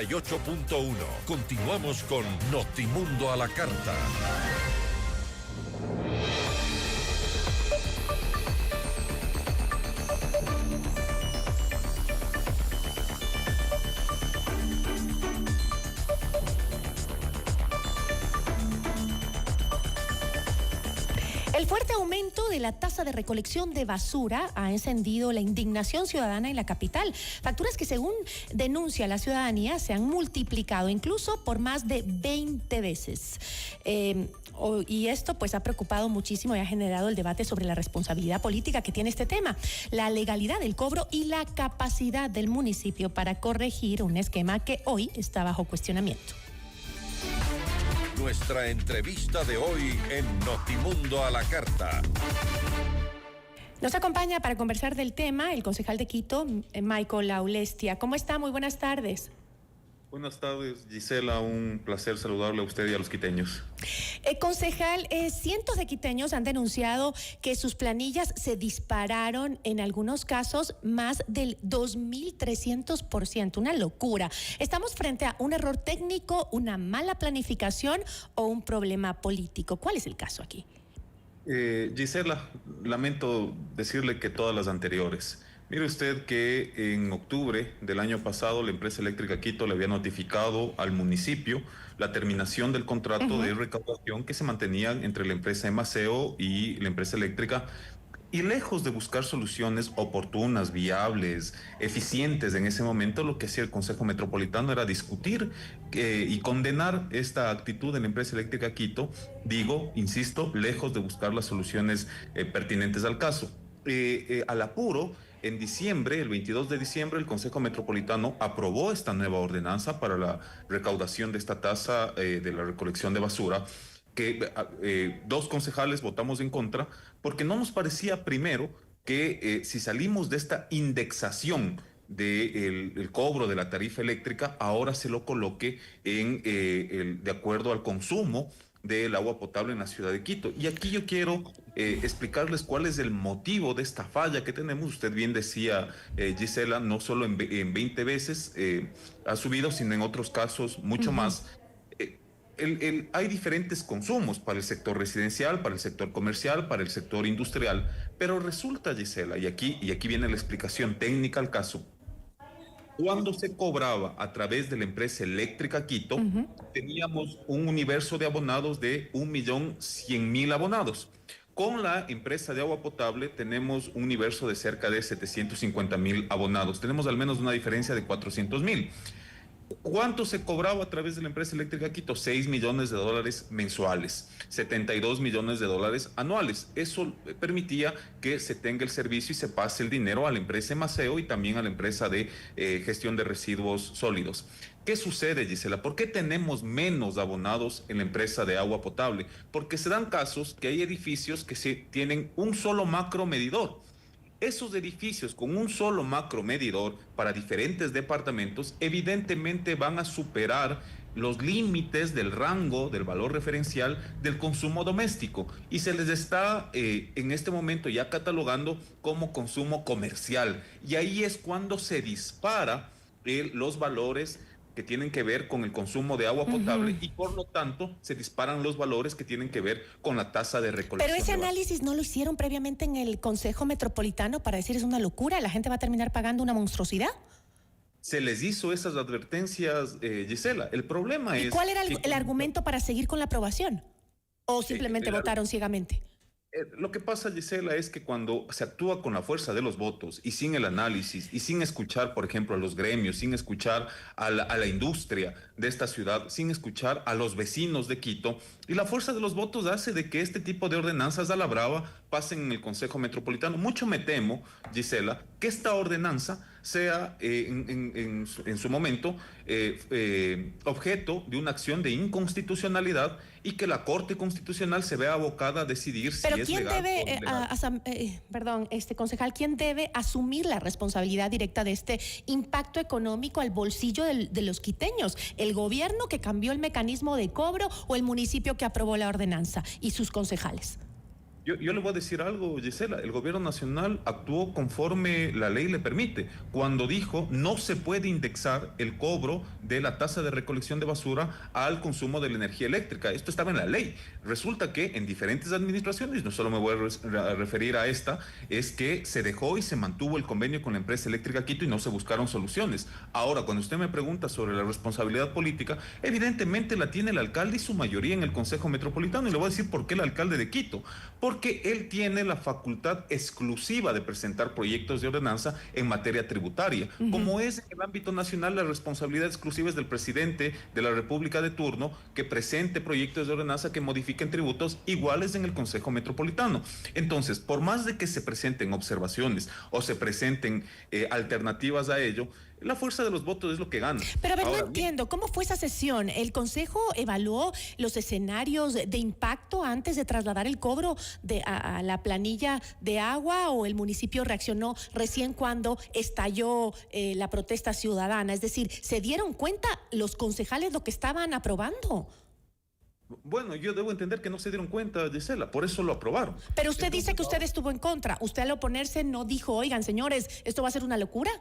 98.1. Continuamos con Notimundo a la Carta. El fuerte aumento de la tasa de recolección de basura ha encendido la indignación ciudadana en la capital. Facturas que, según denuncia la ciudadanía, se han multiplicado incluso por más de 20 veces. Y esto pues ha preocupado muchísimo y ha generado el debate sobre la responsabilidad política que tiene este tema, la legalidad del cobro y la capacidad del municipio para corregir un esquema que hoy está bajo cuestionamiento. Nuestra entrevista de hoy en Notimundo a la Carta. Nos acompaña para conversar del tema el concejal de Quito, Michael Aulestia. ¿Cómo está? Muy buenas tardes. Buenas tardes, Gisela. Un placer saludarle a usted y a los quiteños. Concejal, cientos de quiteños han denunciado que sus planillas se dispararon, en algunos casos, más del 2.300%. Una locura. ¿Estamos frente a un error técnico, una mala planificación o un problema político? ¿Cuál es el caso aquí? Gisela, lamento decirle que todas las anteriores. Mire usted que en octubre del año pasado la empresa eléctrica Quito le había notificado al municipio la terminación del contrato de recaudación que se mantenía entre la empresa Emaceo y la empresa eléctrica. Y lejos de buscar soluciones oportunas, viables, eficientes en ese momento, lo que hacía el Consejo Metropolitano era discutir y condenar esta actitud de la empresa eléctrica Quito, insisto, lejos de buscar las soluciones pertinentes al caso. Al apuro, en diciembre, el 22 de diciembre, el Consejo Metropolitano aprobó esta nueva ordenanza para la recaudación de esta tasa de la recolección de basura, que dos concejales votamos en contra, porque no nos parecía, primero, que si salimos de esta indexación del cobro de la tarifa eléctrica, ahora se lo coloque de acuerdo al consumo del agua potable en la ciudad de Quito. Y aquí yo quiero explicarles cuál es el motivo de esta falla que tenemos. Usted bien decía, Gisela, no solo en 20 veces ha subido, sino en otros casos mucho más. Hay diferentes consumos para el sector residencial, para el sector comercial, para el sector industrial, pero resulta, Gisela, y aquí viene la explicación técnica al caso. Cuando se cobraba a través de la empresa eléctrica Quito, teníamos un universo de abonados de 1.100.000 abonados. Con la empresa de agua potable tenemos un universo de cerca de 750.000 abonados. Tenemos al menos una diferencia de 400.000. ¿Cuánto se cobraba a través de la empresa eléctrica Quito? $6 millones mensuales, $72 millones anuales. Eso permitía que se tenga el servicio y se pase el dinero a la empresa Emaceo y también a la empresa de gestión de residuos sólidos. ¿Qué sucede, Gisela? ¿Por qué tenemos menos abonados en la empresa de agua potable? Porque se dan casos que hay edificios que tienen un solo macromedidor. Esos edificios con un solo macromedidor para diferentes departamentos evidentemente van a superar los límites del rango del valor referencial del consumo doméstico y se les está en este momento ya catalogando como consumo comercial, y ahí es cuando se dispara los valores que tienen que ver con el consumo de agua potable y por lo tanto se disparan los valores que tienen que ver con la tasa de recolección. Pero ese análisis no lo hicieron previamente en el Consejo Metropolitano para decir es una locura, la gente va a terminar pagando una monstruosidad. Se les hizo esas advertencias, Gisela. El problema es... ¿Y cuál era el argumento para seguir con la aprobación? ¿O simplemente votaron ciegamente? Lo que pasa, Gisela, es que cuando se actúa con la fuerza de los votos y sin el análisis y sin escuchar, por ejemplo, a los gremios, sin escuchar a la industria de esta ciudad, sin escuchar a los vecinos de Quito, y la fuerza de los votos hace de que este tipo de ordenanzas a la brava pasen en el Consejo Metropolitano. Mucho me temo, Gisela, que esta ordenanza sea en su momento objeto de una acción de inconstitucionalidad y que la Corte Constitucional se vea abocada a decidir si es legal o ilegal. Concejal, ¿quién debe asumir la responsabilidad directa de este impacto económico al bolsillo de los quiteños? ¿El gobierno que cambió el mecanismo de cobro o el municipio que aprobó la ordenanza y sus concejales? Yo le voy a decir algo, Gisela. El gobierno nacional actuó conforme la ley le permite, cuando dijo no se puede indexar el cobro de la tasa de recolección de basura al consumo de la energía eléctrica. Esto estaba en la ley. Resulta que en diferentes administraciones, no solo me voy a referir a esta, es que se dejó y se mantuvo el convenio con la empresa eléctrica Quito y no se buscaron soluciones. Ahora, cuando usted me pregunta sobre la responsabilidad política, evidentemente la tiene el alcalde y su mayoría en el Consejo Metropolitano. Y le voy a decir por qué el alcalde de Quito. Porque él tiene la facultad exclusiva de presentar proyectos de ordenanza en materia tributaria. Como es en el ámbito nacional, la responsabilidad exclusiva es del presidente de la República de turno que presente proyectos de ordenanza que modifiquen tributos iguales en el Consejo Metropolitano. Entonces, por más de que se presenten observaciones o se presenten alternativas a ello, la fuerza de los votos es lo que gana. Pero a ver, Ahora, no entiendo, ¿cómo fue esa sesión? ¿El Consejo evaluó los escenarios de impacto antes de trasladar el cobro a la planilla de agua, o el municipio reaccionó recién cuando estalló la protesta ciudadana? Es decir, ¿se dieron cuenta los concejales lo que estaban aprobando? bueno, yo debo entender que no se dieron cuenta, Gisela, por eso lo aprobaron. Pero usted Entonces, dice que usted estuvo en contra. ¿Usted al oponerse no dijo, oigan, señores, esto va a ser una locura?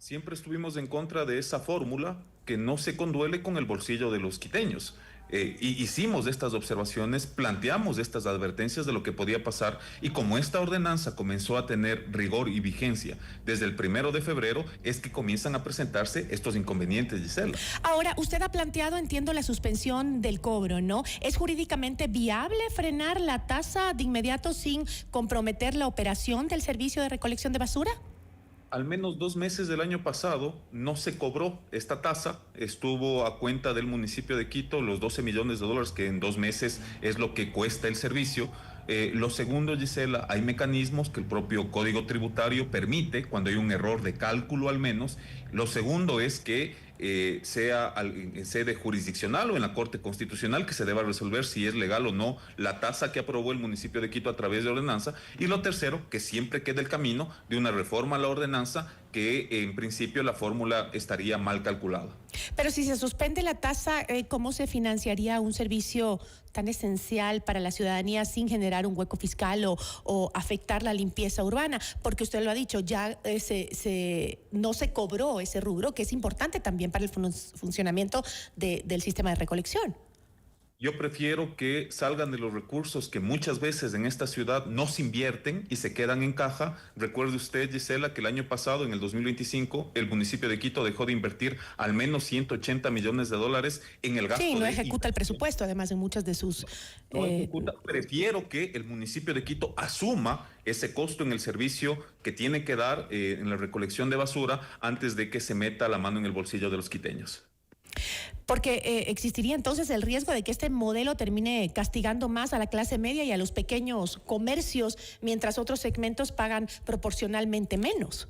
siempre estuvimos en contra de esa fórmula que no se conduele con el bolsillo de los quiteños. Y hicimos estas observaciones, planteamos estas advertencias de lo que podía pasar, y como esta ordenanza comenzó a tener rigor y vigencia desde el 1 de febrero, es que comienzan a presentarse estos inconvenientes, Gisela. Ahora, usted ha planteado, entiendo, la suspensión del cobro, ¿no? ¿Es jurídicamente viable frenar la tasa de inmediato sin comprometer la operación del servicio de recolección de basura? Al menos 2 meses del año pasado no se cobró esta tasa, estuvo a cuenta del municipio de Quito los 12 millones de dólares, que en 2 meses es lo que cuesta el servicio. Lo segundo, Gisela, hay mecanismos que el propio Código Tributario permite cuando hay un error de cálculo al menos. Lo segundo es que sea en sede jurisdiccional o en la Corte Constitucional que se deba resolver si es legal o no la tasa que aprobó el municipio de Quito a través de ordenanza. Y lo tercero, que siempre quede el camino de una reforma a la ordenanza, que en principio la fórmula estaría mal calculada. Pero si se suspende la tasa, ¿cómo se financiaría un servicio tan esencial para la ciudadanía sin generar un hueco fiscal o afectar la limpieza urbana? Porque usted lo ha dicho, ya no se cobró ese rubro, que es importante también para el funcionamiento del sistema de recolección. Yo prefiero que salgan de los recursos que muchas veces en esta ciudad no se invierten y se quedan en caja. Recuerde usted, Gisela, que el año pasado, en el 2025, el municipio de Quito dejó de invertir al menos 180 millones de dólares en el gasto. Sí, no ejecuta el presupuesto, además, en muchas de sus... No ejecuta. Prefiero que el municipio de Quito asuma ese costo en el servicio que tiene que dar en la recolección de basura antes de que se meta la mano en el bolsillo de los quiteños. Porque existiría entonces el riesgo de que este modelo termine castigando más a la clase media y a los pequeños comercios, mientras otros segmentos pagan proporcionalmente menos.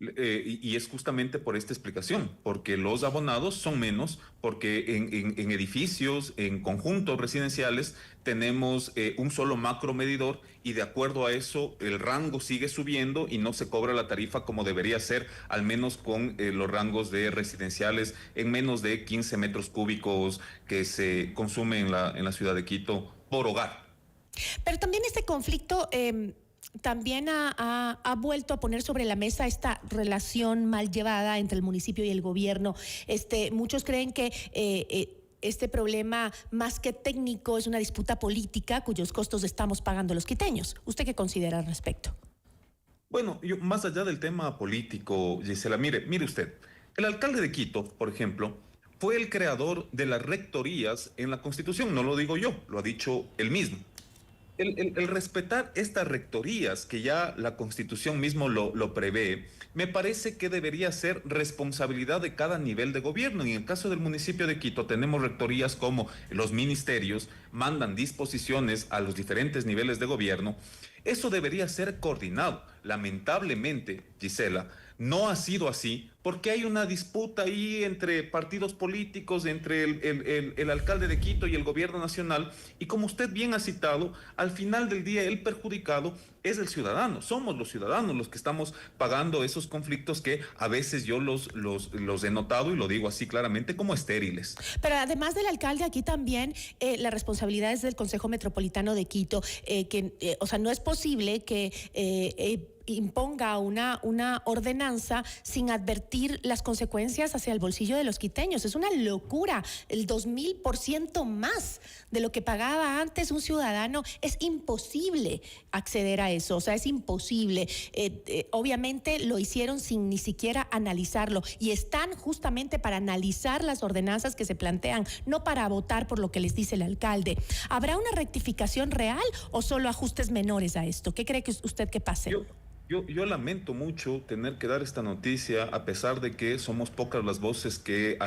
Y es justamente por esta explicación, porque los abonados son menos, porque en edificios, en conjuntos residenciales, tenemos un solo macro medidor, y de acuerdo a eso el rango sigue subiendo y no se cobra la tarifa como debería ser, al menos con los rangos de residenciales en menos de 15 metros cúbicos que se consume en la ciudad de Quito por hogar. Pero también este conflicto... también ha vuelto a poner sobre la mesa esta relación mal llevada entre el municipio y el gobierno. Muchos creen que este problema, más que técnico, es una disputa política cuyos costos estamos pagando los quiteños. ¿Usted qué considera al respecto? Bueno, yo, más allá del tema político, Gisela, mire usted, el alcalde de Quito, por ejemplo, fue el creador de las rectorías en la Constitución. No lo digo yo, lo ha dicho él mismo. El respetar estas rectorías, que ya la Constitución mismo lo prevé, me parece que debería ser responsabilidad de cada nivel de gobierno. Y en el caso del municipio de Quito tenemos rectorías como los ministerios, mandan disposiciones a los diferentes niveles de gobierno. Eso debería ser coordinado. Lamentablemente, Gisela, no ha sido así, porque hay una disputa ahí entre partidos políticos, entre el alcalde de Quito y el gobierno nacional, y como usted bien ha citado, al final del día el perjudicado es el ciudadano, somos los ciudadanos los que estamos pagando esos conflictos que a veces yo los he notado, y lo digo así claramente, como estériles. Pero además del alcalde, aquí también la responsabilidad es del Consejo Metropolitano de Quito, o sea, no es posible que imponga una ordenanza sin advertir las consecuencias hacia el bolsillo de los quiteños. Es una locura, el 2000% más de lo que pagaba antes un ciudadano. Es imposible acceder a eso, o sea, es imposible. Obviamente lo hicieron sin ni siquiera analizarlo, y están justamente para analizar las ordenanzas que se plantean, no para votar por lo que les dice el alcalde. ¿Habrá una rectificación real o solo ajustes menores a esto? ¿Qué cree que usted que pase? Yo lamento mucho tener que dar esta noticia, a pesar de que somos pocas las voces que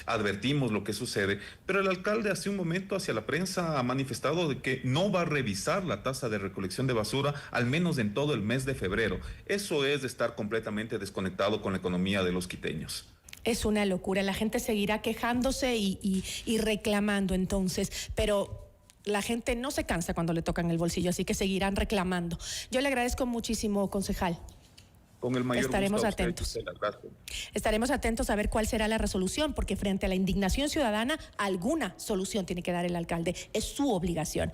advertimos lo que sucede, pero el alcalde hace un momento hacia la prensa ha manifestado de que no va a revisar la tasa de recolección de basura, al menos en todo el mes de febrero. Eso es estar completamente desconectado con la economía de los quiteños. Es una locura, la gente seguirá quejándose y reclamando entonces, pero la gente no se cansa cuando le tocan el bolsillo, así que seguirán reclamando. Yo le agradezco muchísimo, concejal. Con el mayor Estaremos gusto a usted, atentos. Gisela, gracias. Estaremos atentos a ver cuál será la resolución, porque frente a la indignación ciudadana, alguna solución tiene que dar el alcalde. Es su obligación.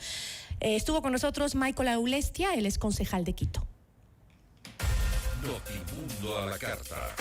Estuvo con nosotros Michael Aulestia, él es concejal de Quito. Notimundo a la carta.